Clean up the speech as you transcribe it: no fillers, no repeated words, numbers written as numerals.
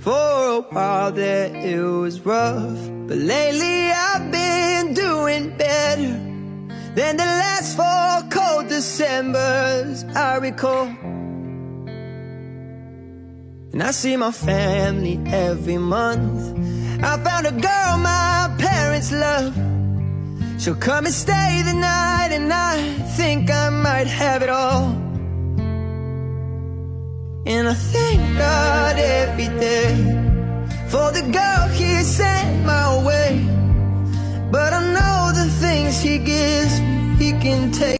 For a while there it was rough, but lately I've been doing better than the last 4 cold Decembers I recall. And I see my family every month. I found a girl my parents love. She'll come and stay the night, and I think I might have it all. And I thank God every day for the girl He sent my way. But I know the things He gives me, He can take